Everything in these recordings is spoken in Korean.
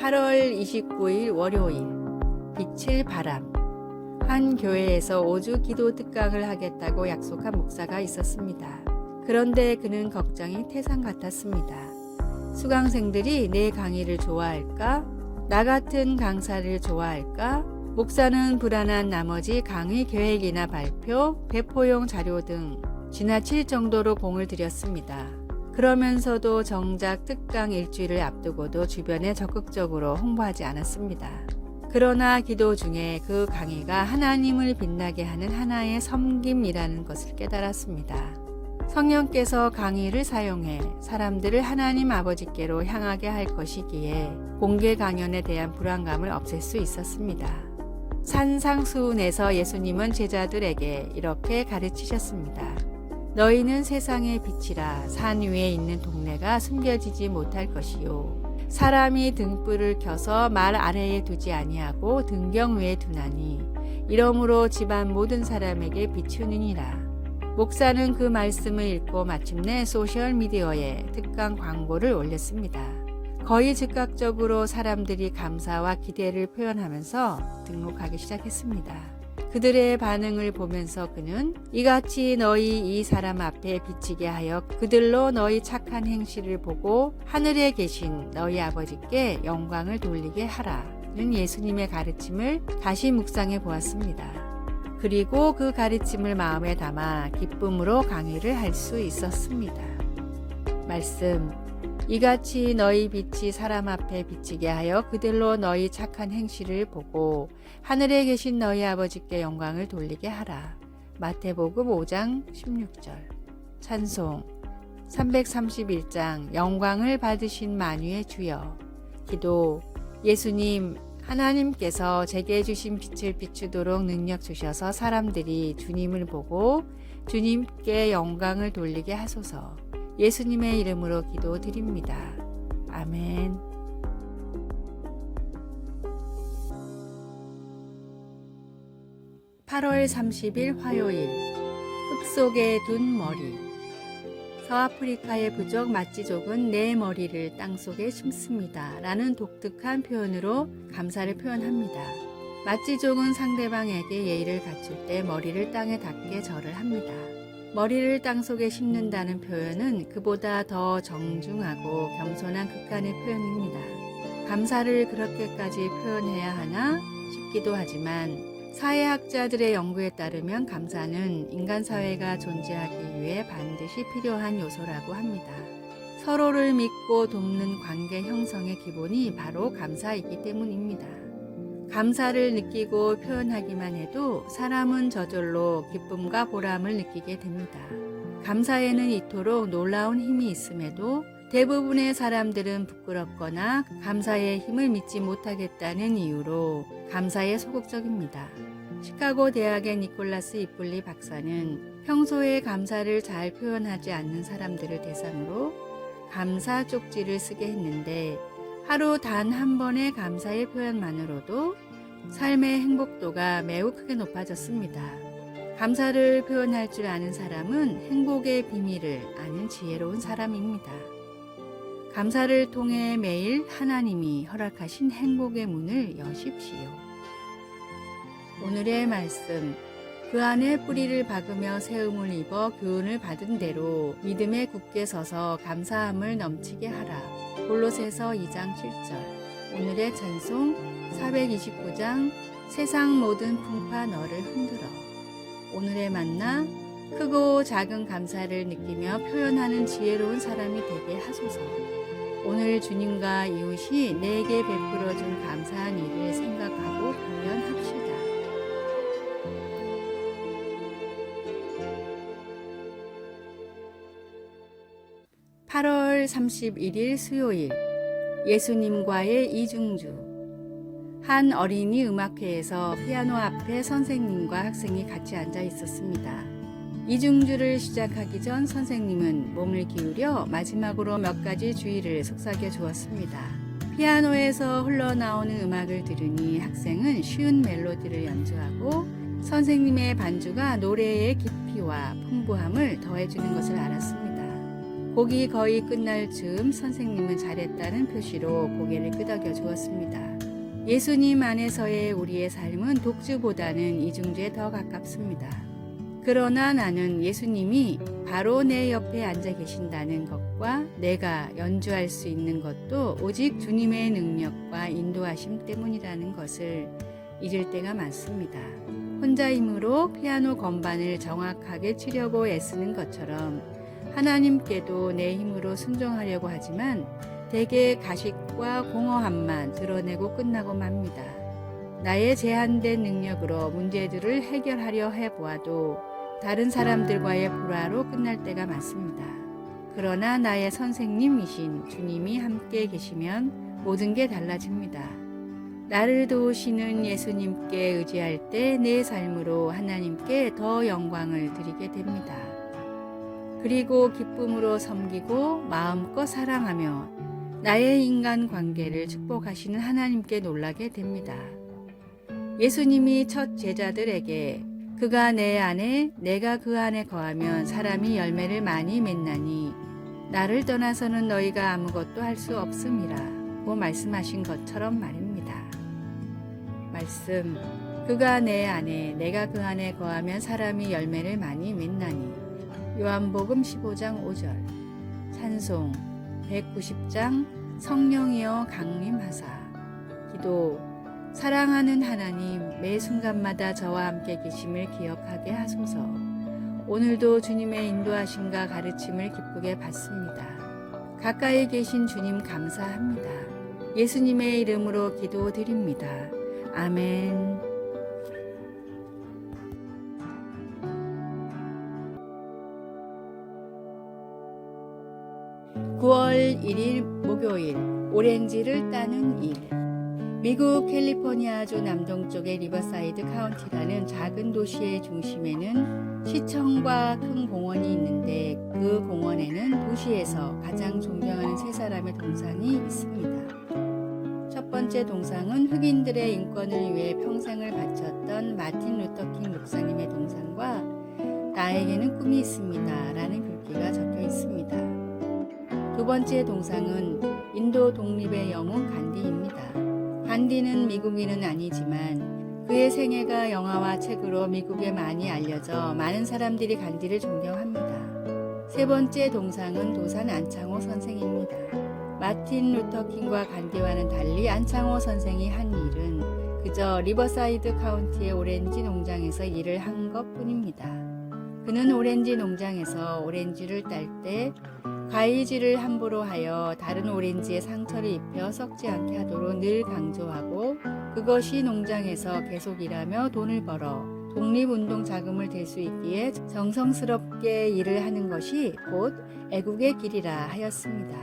8월 29일 월요일 빛을 바람. 한 교회에서 5주 기도 특강을 하겠다고 약속한 목사가 있었습니다. 그런데 그는 걱정이 태산 같았습니다. 수강생들이 내 강의를 좋아할까? 나 같은 강사를 좋아할까? 목사는 불안한 나머지 강의 계획이나 발표, 배포용 자료 등 지나칠 정도로 공을 들였습니다. 그러면서도 정작 특강 일주일을 앞두고도 주변에 적극적으로 홍보하지 않았습니다. 그러나 기도 중에 그 강의가 하나님을 빛나게 하는 하나의 섬김이라는 것을 깨달았습니다. 성령께서 강의를 사용해 사람들을 하나님 아버지께로 향하게 할 것이기에 공개 강연에 대한 불안감을 없앨 수 있었습니다. 산상수훈에서 예수님은 제자들에게 이렇게 가르치셨습니다. 너희는 세상의 빛이라. 산 위에 있는 동네가 숨겨지지 못할 것이요. 사람이 등불을 켜서 말 아래에 두지 아니하고 등경 위에 두나니 이러므로 집안 모든 사람에게 비추느니라. 목사는 그 말씀을 읽고 마침내 소셜미디어에 특강 광고를 올렸습니다. 거의 즉각적으로 사람들이 감사와 기대를 표현하면서 등록하기 시작했습니다. 그들의 반응을 보면서 그는 이같이 너희 이 사람 앞에 비치게 하여 그들로 너희 착한 행실을 보고 하늘에 계신 너희 아버지께 영광을 돌리게 하라는 예수님의 가르침을 다시 묵상해 보았습니다. 그리고 그 가르침을 마음에 담아 기쁨으로 강의를 할 수 있었습니다. 말씀. 이같이 너희 빛이 사람 앞에 비치게 하여 그들로 너희 착한 행실을 보고 하늘에 계신 너희 아버지께 영광을 돌리게 하라. 마태복음 5장 16절. 찬송. 331장 영광을 받으신 만유의 주여. 기도. 예수님, 하나님께서 제게 주신 빛을 비추도록 능력 주셔서 사람들이 주님을 보고 주님께 영광을 돌리게 하소서. 예수님의 이름으로 기도드립니다. 아멘. (8월 30일) 화요일. 흙 속에 둔 머리. 서아프리카의 부족 마찌족은 내 머리를 땅속에 심습니다 라는 독특한 표현으로 감사를 표현합니다. 마찌족은 상대방에게 예의를 갖출 때 머리를 땅에 닿게 절을 합니다. 머리를 땅속에 심는다는 표현은 그보다 더 정중하고 겸손한 극한의 표현입니다. 감사를 그렇게까지 표현해야 하나 싶기도 하지만 사회학자들의 연구에 따르면 감사는 인간 사회가 존재하기 위해 반드시 필요한 요소라고 합니다. 서로를 믿고 돕는 관계 형성의 기본이 바로 감사이기 때문입니다. 감사를 느끼고 표현하기만 해도 사람은 저절로 기쁨과 보람을 느끼게 됩니다. 감사에는 이토록 놀라운 힘이 있음에도 대부분의 사람들은 부끄럽거나 감사의 힘을 믿지 못하겠다는 이유로 감사에 소극적입니다. 시카고 대학의 니콜라스 이플리 박사는 평소에 감사를 잘 표현하지 않는 사람들을 대상으로 감사 쪽지를 쓰게 했는데 하루 단 한 번의 감사의 표현만으로도 삶의 행복도가 매우 크게 높아졌습니다. 감사를 표현할 줄 아는 사람은 행복의 비밀을 아는 지혜로운 사람입니다. 감사를 통해 매일 하나님이 허락하신 행복의 문을 여십시오. 오늘의 말씀. 그 안에 뿌리를 박으며 세움을 입어 교훈을 받은 대로 믿음에 굳게 서서 감사함을 넘치게 하라. 골로새서 2장 7절. 오늘의 찬송 429장 세상 모든 풍파 너를 흔들어. 오늘의 만나. 크고 작은 감사를 느끼며 표현하는 지혜로운 사람이 되게 하소서. 오늘 주님과 이웃이 내게 베풀어준 감사한 일을 생각하고 표현합시다. 8월 31일 수요일. 예수님과의 이중주. 한 어린이 음악회에서 피아노 앞에 선생님과 학생이 같이 앉아 있었습니다. 이중주를 시작하기 전 선생님은 몸을 기울여 마지막으로 몇 가지 주의를 속삭여 주었습니다. 피아노에서 흘러나오는 음악을 들으니 학생은 쉬운 멜로디를 연주하고 선생님의 반주가 노래의 깊이와 풍부함을 더해주는 것을 알았습니다. 곡이 거의 끝날 즈음 선생님은 잘했다는 표시로 고개를 끄덕여 주었습니다. 예수님 안에서의 우리의 삶은 독주보다는 이중주에 더 가깝습니다. 그러나 나는 예수님이 바로 내 옆에 앉아 계신다는 것과 내가 연주할 수 있는 것도 오직 주님의 능력과 인도하심 때문이라는 것을 잊을 때가 많습니다. 혼자 힘으로 피아노 건반을 정확하게 치려고 애쓰는 것처럼 하나님께도 내 힘으로 순종하려고 하지만 대개 가식과 공허함만 드러내고 끝나고 맙니다. 나의 제한된 능력으로 문제들을 해결하려 해보아도 다른 사람들과의 불화로 끝날 때가 많습니다. 그러나 나의 선생님이신 주님이 함께 계시면 모든 게 달라집니다. 나를 도우시는 예수님께 의지할 때 내 삶으로 하나님께 더 영광을 드리게 됩니다. 그리고 기쁨으로 섬기고 마음껏 사랑하며 나의 인간 관계를 축복하시는 하나님께 놀라게 됩니다. 예수님이 첫 제자들에게 그가 내 안에 내가 그 안에 거하면 사람이 열매를 많이 맺나니 나를 떠나서는 너희가 아무것도 할 수 없음이라고 말씀하신 것처럼 말입니다. 말씀, 그가 내 안에 내가 그 안에 거하면 사람이 열매를 많이 맺나니 요한복음 15장 5절 찬송 190장 성령이여 강림하사 기도 사랑하는 하나님 매 순간마다 저와 함께 계심을 기억하게 하소서. 오늘도 주님의 인도하심과 가르침을 기쁘게 받습니다. 가까이 계신 주님 감사합니다. 예수님의 이름으로 기도드립니다. 아멘. 9월 1일 목요일 오렌지를 따는 일. 미국 캘리포니아주 남동쪽의 리버사이드 카운티라는 작은 도시의 중심에는 시청과 큰 공원이 있는데 그 공원에는 도시에서 가장 존경하는 세 사람의 동상이 있습니다. 첫 번째 동상은 흑인들의 인권을 위해 평생을 바쳤던 마틴 루터킹 목사님의 동상과 나에게는 꿈이 있습니다 라는 글귀가 적혀 있습니다. 두 번째 동상은 인도 독립의 영웅 간디입니다. 간디는 미국인은 아니지만 그의 생애가 영화와 책으로 미국에 많이 알려져 많은 사람들이 간디를 존경합니다. 세 번째 동상은 도산 안창호 선생입니다. 마틴 루터킹과 간디와는 달리 안창호 선생이 한 일은 그저 리버사이드 카운티의 오렌지 농장에서 일을 한 것뿐입니다. 그는 오렌지 농장에서 오렌지를 딸 때 가위질을 함부로 하여 다른 오렌지에 상처를 입혀 썩지 않게 하도록 늘 강조하고 그것이 농장에서 계속 일하며 돈을 벌어 독립운동 자금을 댈 수 있기에 정성스럽게 일을 하는 것이 곧 애국의 길이라 하였습니다.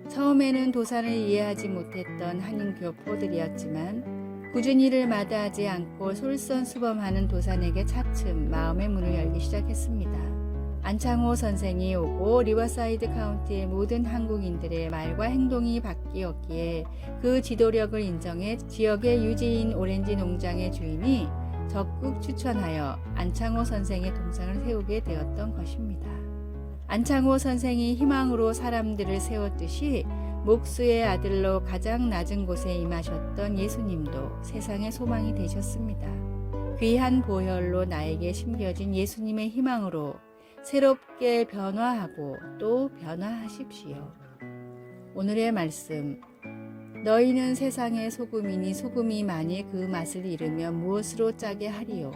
처음에는 도산을 이해하지 못했던 한인 교포들이었지만 꾸준히 일을 마다하지 않고 솔선수범하는 도산에게 차츰 마음의 문을 열기 시작했습니다. 안창호 선생이 오고 리버사이드 카운티의 모든 한국인들의 말과 행동이 바뀌었기에 그 지도력을 인정해 지역의 유지인 오렌지 농장의 주인이 적극 추천하여 안창호 선생의 동상을 세우게 되었던 것입니다. 안창호 선생이 희망으로 사람들을 세웠듯이 목수의 아들로 가장 낮은 곳에 임하셨던 예수님도 세상의 소망이 되셨습니다. 귀한 보혈로 나에게 심겨진 예수님의 희망으로 새롭게 변화하고 또 변화하십시오. 오늘의 말씀. 너희는 세상의 소금이니 소금이 만일 그 맛을 잃으면 무엇으로 짜게 하리요.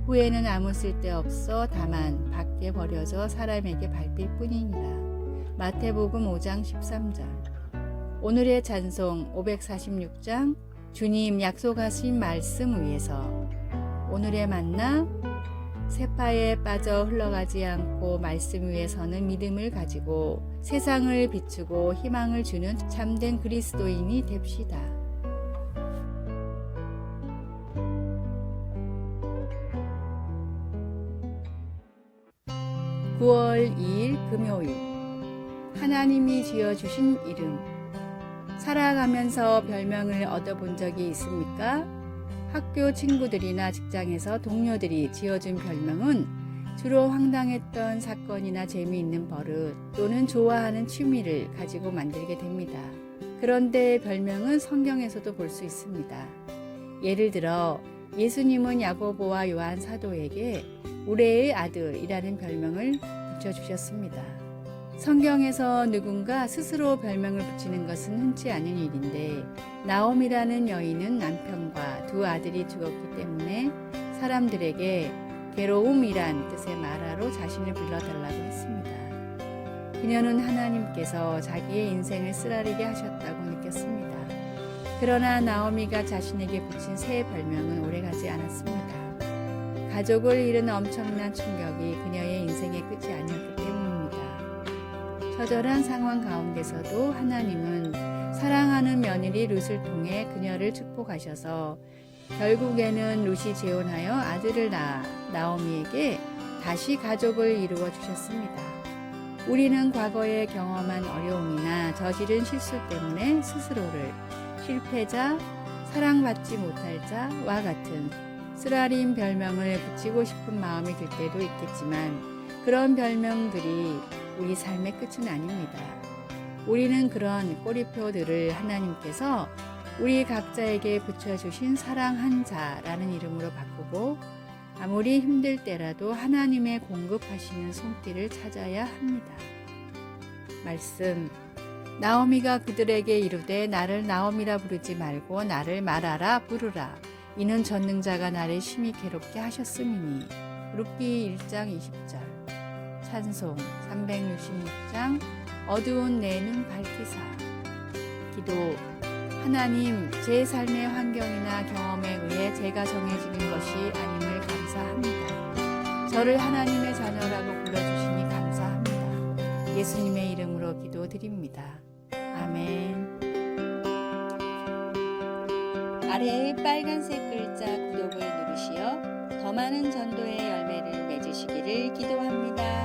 후에는 아무 쓸데없어 다만 밖에 버려져 사람에게 밟힐 뿐이니라. 마태복음 5장 13절. 오늘의 찬송 546장 주님 약속하신 말씀 위에서. 오늘의 만나 세파에 빠져 흘러가지 않고 말씀 위에 서는 믿음을 가지고 세상을 비추고 희망을 주는 참된 그리스도인이 됩시다. (9월 2일) 금요일 하나님이 지어주신 이름. 살아가면서 별명을 얻어본 적이 있습니까? 학교 친구들이나 직장에서 동료들이 지어준 별명은 주로 황당했던 사건이나 재미있는 버릇 또는 좋아하는 취미를 가지고 만들게 됩니다. 그런데 별명은 성경에서도 볼 수 있습니다. 예를 들어 예수님은 야고보와 요한 사도에게 우레의 아들이라는 별명을 붙여주셨습니다. 성경에서 누군가 스스로 별명을 붙이는 것은 흔치 않은 일인데 나옴이라는 여인은 남편과 두 아들이 죽었기 때문에 사람들에게 괴로움이란 뜻의 마라로 자신을 불러달라고 했습니다. 그녀는 하나님께서 자기의 인생을 쓰라리게 하셨다고 느꼈습니다. 그러나 나오미가 자신에게 붙인 새 별명은 오래가지 않았습니다. 가족을 잃은 엄청난 충격이 그녀의 인생의 끝이 아니었기 때문입니다. 처절한 상황 가운데서도 하나님은 사랑하는 며느리 룻을 통해 그녀를 축복하셔서 결국에는 룻이 재혼하여 아들을 낳아 나오미에게 다시 가족을 이루어 주셨습니다. 우리는 과거에 경험한 어려움이나 저지른 실수 때문에 스스로를 실패자, 사랑받지 못할 자와 같은 쓰라린 별명을 붙이고 싶은 마음이 들 때도 있겠지만 그런 별명들이 우리 삶의 끝은 아닙니다. 우리는 그런 꼬리표들을 하나님께서 우리 각자에게 붙여주신 사랑한 자라는 이름으로 바꾸고 아무리 힘들 때라도 하나님의 공급하시는 손길을 찾아야 합니다. 말씀 나오미가 그들에게 이르되 나를 나오미라 부르지 말고 나를 마라라 부르라. 이는 전능자가 나를 심히 괴롭게 하셨음이니. 룻기 1장 20절. 찬송 366장 어두운 내 눈 밝히사. 기도 하나님, 제 삶의 환경이나 경험에 의해 제가 정해지는 것이 아님을 감사합니다. 저를 하나님의 자녀라고 불러주시니 감사합니다. 예수님의 이름으로 기도드립니다. 아멘. 아래의 빨간색 글자 구독을 누르시어 더 많은 전도의 열매를 맺으시기를 기도합니다.